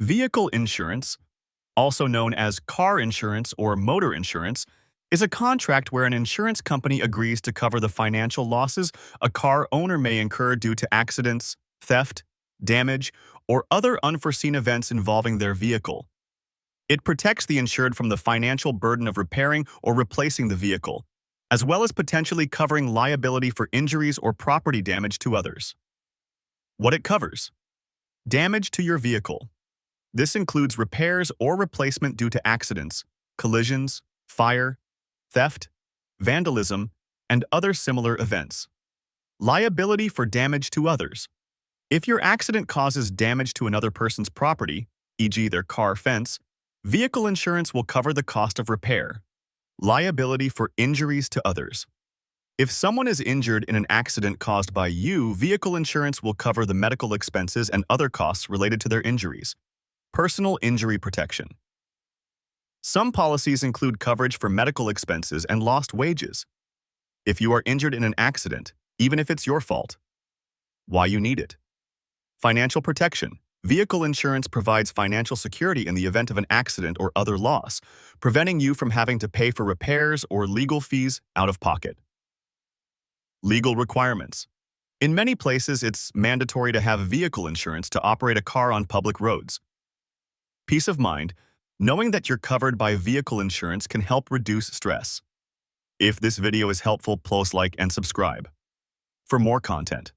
Vehicle insurance, also known as car insurance or motor insurance, is a contract where an insurance company agrees to cover the financial losses a car owner may incur due to accidents, theft, damage, or other unforeseen events involving their vehicle. It protects the insured from the financial burden of repairing or replacing the vehicle, as well as potentially covering liability for injuries or property damage to others. What it covers: damage to your vehicle. This includes repairs or replacement due to accidents, collisions, fire, theft, vandalism, and other similar events. Liability for damage to others. If your accident causes damage to another person's property, e.g. their car fence, vehicle insurance will cover the cost of repair. Liability for injuries to others. If someone is injured in an accident caused by you, vehicle insurance will cover the medical expenses and other costs related to their injuries. Personal injury protection. Some policies include coverage for medical expenses and lost wages. If you are injured in an accident, even if it's your fault. Why you need it. Financial protection. Vehicle insurance provides financial security in the event of an accident or other loss, preventing you from having to pay for repairs or legal fees out of pocket. Legal requirements. In many places, it's mandatory to have vehicle insurance to operate a car on public roads. Peace of mind, knowing that you're covered by vehicle insurance can help reduce stress. If this video is helpful, please like and subscribe for more content.